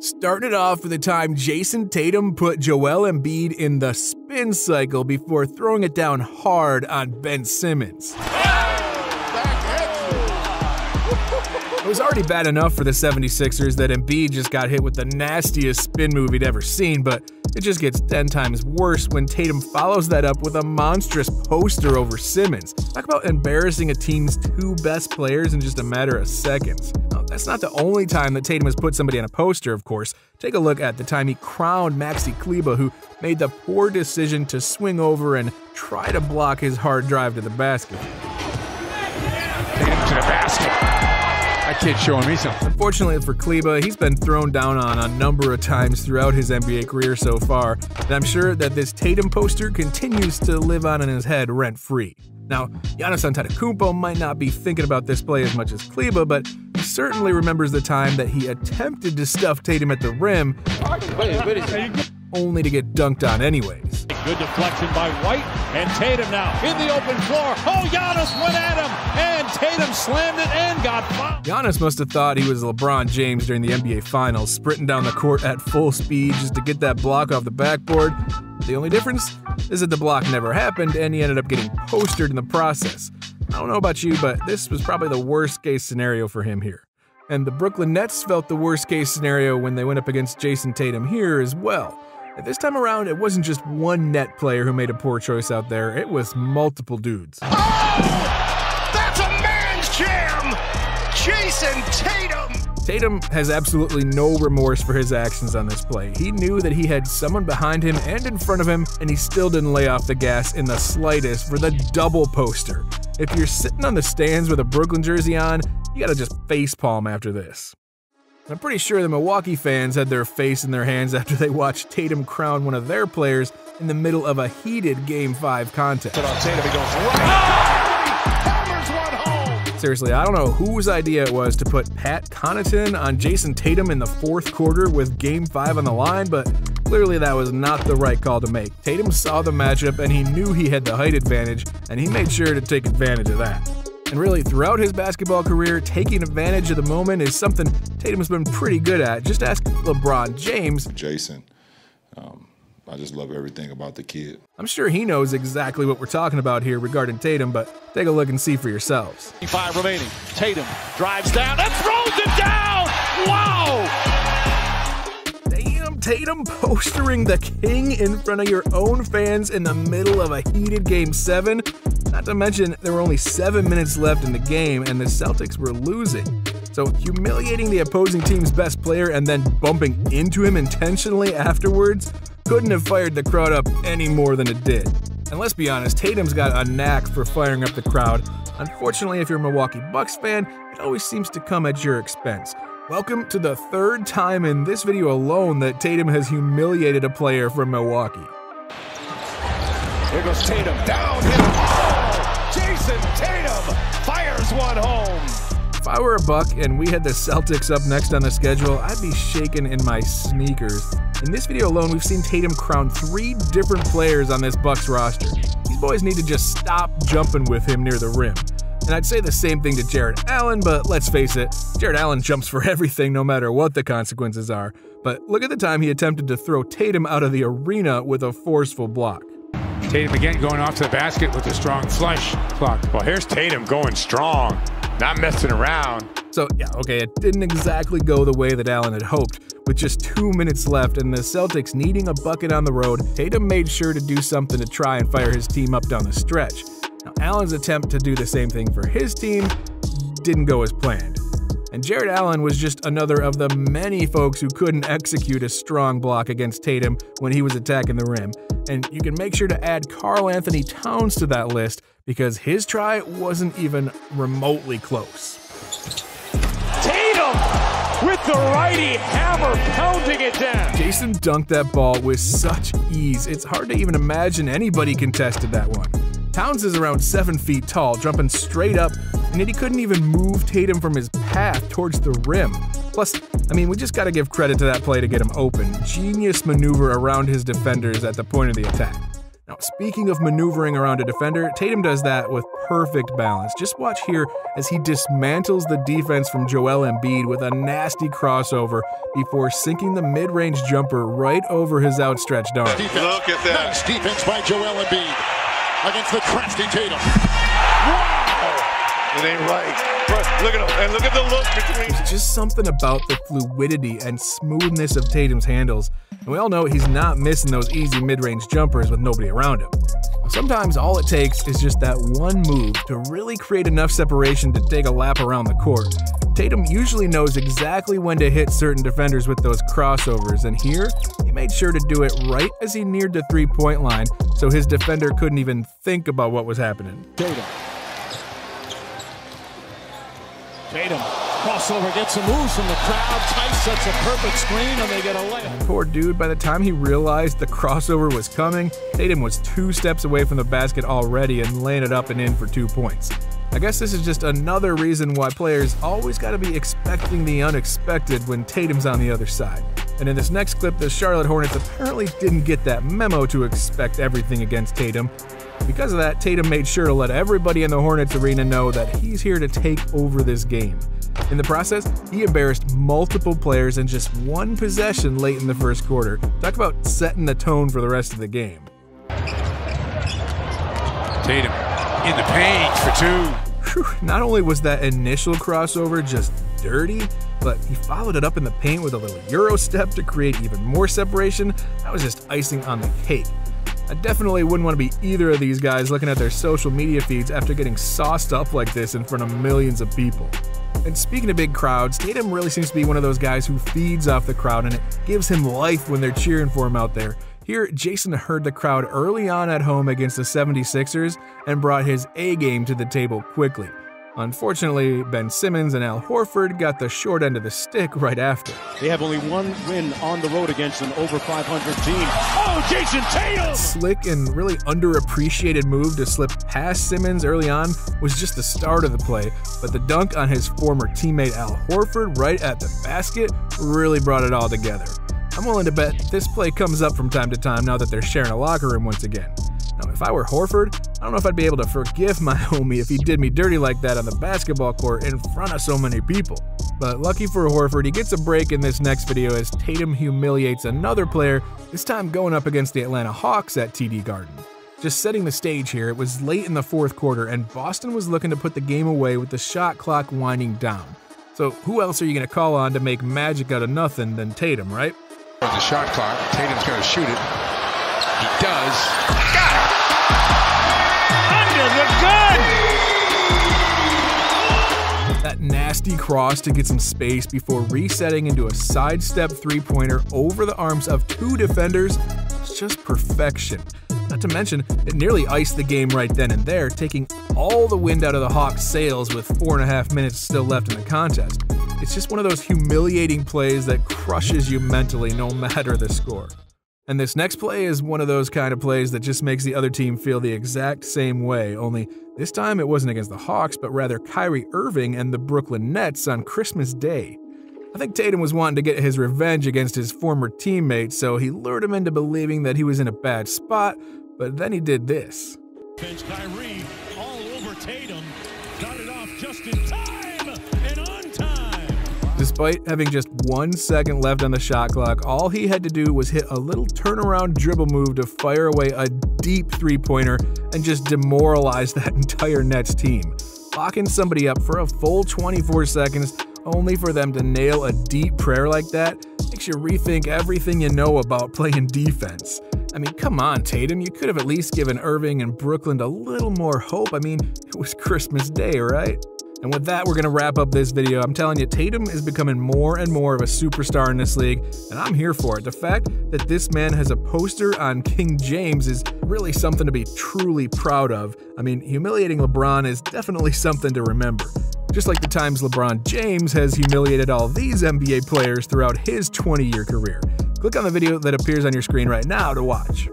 Started off with the time Jayson Tatum put Joel Embiid in the spin cycle before throwing it down hard on Ben Simmons. It was already bad enough for the 76ers that Embiid just got hit with the nastiest spin move he'd ever seen, but it just gets 10 times worse when Tatum follows that up with a monstrous poster over Simmons. Talk about embarrassing a team's two best players in just a matter of seconds. Now, that's not the only time that Tatum has put somebody on a poster, of course. Take a look at the time he crowned Maxi Kleber, who made the poor decision to swing over and try to block his hard drive to the basket. Tatum to the basket. That kid's showing me something. Unfortunately for Kleber, he's been thrown down on a number of times throughout his NBA career so far, and I'm sure that this Tatum poster continues to live on in his head rent-free. Now, Giannis Antetokounmpo might not be thinking about this play as much as Kleber, but he certainly remembers the time that he attempted to stuff Tatum at the rim, only to get dunked on anyways. Good deflection by White, and Tatum now in the open floor. Oh, Giannis went at him, and Tatum slammed it and got fouled. Giannis must have thought he was LeBron James during the NBA Finals, sprinting down the court at full speed just to get that block off the backboard. The only difference is that the block never happened, and he ended up getting postered in the process. I don't know about you, but this was probably the worst-case scenario for him here. And the Brooklyn Nets felt the worst-case scenario when they went up against Jayson Tatum here as well. This time around, it wasn't just one net player who made a poor choice out there, it was multiple dudes. Oh! That's a man's jam! Jayson Tatum! Tatum has absolutely no remorse for his actions on this play. He knew that he had someone behind him and in front of him, and he still didn't lay off the gas in the slightest for the double poster. If you're sitting on the stands with a Brooklyn jersey on, you gotta just facepalm after this. I'm pretty sure the Milwaukee fans had their face in their hands after they watched Tatum crown one of their players in the middle of a heated Game 5 contest. Tatum, he goes right. Hammers one home. Seriously, I don't know whose idea it was to put Pat Connaughton on Jayson Tatum in the fourth quarter with Game 5 on the line, but clearly that was not the right call to make. Tatum saw the matchup and he knew he had the height advantage, and he made sure to take advantage of that. And really, throughout his basketball career, taking advantage of the moment is something Tatum's been pretty good at. Just ask LeBron James. Jayson, I just love everything about the kid. I'm sure he knows exactly what we're talking about here regarding Tatum, but take a look and see for yourselves. 5 remaining. Tatum drives down and throws it down! Wow! Damn, Tatum postering the king in front of your own fans in the middle of a heated Game 7. Not to mention, there were only 7 minutes left in the game and the Celtics were losing. So humiliating the opposing team's best player and then bumping into him intentionally afterwards couldn't have fired the crowd up any more than it did. And let's be honest, Tatum's got a knack for firing up the crowd. Unfortunately, if you're a Milwaukee Bucks fan, it always seems to come at your expense. Welcome to the third time in this video alone that Tatum has humiliated a player from Milwaukee. Here goes Tatum, downhill. Oh, Jayson Tatum fires one home. If I were a Buck and we had the Celtics up next on the schedule, I'd be shaking in my sneakers. In this video alone, we've seen Tatum crown 3 different players on this Bucks roster. These boys need to just stop jumping with him near the rim. And I'd say the same thing to Jarrett Allen, but let's face it, Jarrett Allen jumps for everything no matter what the consequences are. But look at the time he attempted to throw Tatum out of the arena with a forceful block. Tatum again going off to the basket with a strong flush block. Well, here's Tatum going strong, not messing around. So yeah, okay, it didn't exactly go the way that Allen had hoped. With just 2 minutes left and the Celtics needing a bucket on the road, Tatum made sure to do something to try and fire his team up down the stretch. Now, Allen's attempt to do the same thing for his team didn't go as planned. And Jarrett Allen was just another of the many folks who couldn't execute a strong block against Tatum when he was attacking the rim. And you can make sure to add Karl Anthony Towns to that list because his try wasn't even remotely close. Tatum with the righty hammer pounding it down. Jayson dunked that ball with such ease, it's hard to even imagine anybody contested that one. Towns is around 7 feet tall, jumping straight up, and yet he couldn't even move Tatum from his path towards the rim. Plus, I mean, we just gotta give credit to that play to get him open. Genius maneuver around his defenders at the point of the attack. Now, speaking of maneuvering around a defender, Tatum does that with perfect balance. Just watch here as he dismantles the defense from Joel Embiid with a nasty crossover before sinking the mid-range jumper right over his outstretched arm. Look at that. Nice defense by Joel Embiid against the crafty Tatum. Wow! It ain't right. Look at him, and look at the look between. There's just something about the fluidity and smoothness of Tatum's handles, and we all know he's not missing those easy mid-range jumpers with nobody around him. Sometimes all it takes is just that one move to really create enough separation to take a lap around the court. Tatum usually knows exactly when to hit certain defenders with those crossovers, and here, he made sure to do it right as he neared the three-point line, so his defender couldn't even think about what was happening. Tatum, crossover, gets some moves from the crowd. Tice sets a perfect screen, and they get a layup. Poor dude, by the time he realized the crossover was coming, Tatum was 2 steps away from the basket already and laying it up and in for 2 points. I guess this is just another reason why players always gotta be expecting the unexpected when Tatum's on the other side. And in this next clip, the Charlotte Hornets apparently didn't get that memo to expect everything against Tatum. Because of that, Tatum made sure to let everybody in the Hornets arena know that he's here to take over this game. In the process, he embarrassed multiple players in just one possession late in the first quarter. Talk about setting the tone for the rest of the game. Tatum in the paint for 2. Whew, not only was that initial crossover just dirty, but he followed it up in the paint with a little Euro step to create even more separation. That was just icing on the cake. I definitely wouldn't want to be either of these guys looking at their social media feeds after getting sauced up like this in front of millions of people. And speaking of big crowds, Tatum really seems to be one of those guys who feeds off the crowd, and it gives him life when they're cheering for him out there. Here, Jayson heard the crowd early on at home against the 76ers and brought his A game to the table quickly. Unfortunately, Ben Simmons and Al Horford got the short end of the stick right after. They have only one win on the road against an over 500 team. Oh, Jayson Tatum! Slick and really underappreciated move to slip past Simmons early on was just the start of the play, but the dunk on his former teammate Al Horford right at the basket really brought it all together. I'm willing to bet this play comes up from time to time now that they're sharing a locker room once again. Now, if I were Horford, I don't know if I'd be able to forgive my homie if he did me dirty like that on the basketball court in front of so many people. But lucky for Horford, he gets a break in this next video as Tatum humiliates another player, this time going up against the Atlanta Hawks at TD Garden. Just setting the stage here, it was late in the fourth quarter and Boston was looking to put the game away with the shot clock winding down. So who else are you going to call on to make magic out of nothing than Tatum, right? The shot clock, Tatum's going to shoot it. He does. Got it! Under the gun! That nasty cross to get some space before resetting into a sidestep three-pointer over the arms of 2 defenders is just perfection. Not to mention, it nearly iced the game right then and there, taking all the wind out of the Hawks' sails with 4.5 minutes still left in the contest. It's just one of those humiliating plays that crushes you mentally no matter the score. And this next play is one of those kind of plays that just makes the other team feel the exact same way, only this time it wasn't against the Hawks, but rather Kyrie Irving and the Brooklyn Nets on Christmas Day. I think Tatum was wanting to get his revenge against his former teammate, so he lured him into believing that he was in a bad spot, but then he did this. Kyrie all over Tatum, got it off just in time and on time. Despite having just 1 second left on the shot clock, all he had to do was hit a little turnaround dribble move to fire away a deep three-pointer and just demoralize that entire Nets team. Locking somebody up for a full 24 seconds only for them to nail a deep prayer like that makes you rethink everything you know about playing defense. I mean, come on, Tatum, you could have at least given Irving and Brooklyn a little more hope. I mean, it was Christmas Day, right? And with that, we're going to wrap up this video. I'm telling you, Tatum is becoming more and more of a superstar in this league, and I'm here for it. The fact that this man has a poster on King James is really something to be truly proud of. I mean, humiliating LeBron is definitely something to remember. Just like the times LeBron James has humiliated all these NBA players throughout his 20-year career. Click on the video that appears on your screen right now to watch.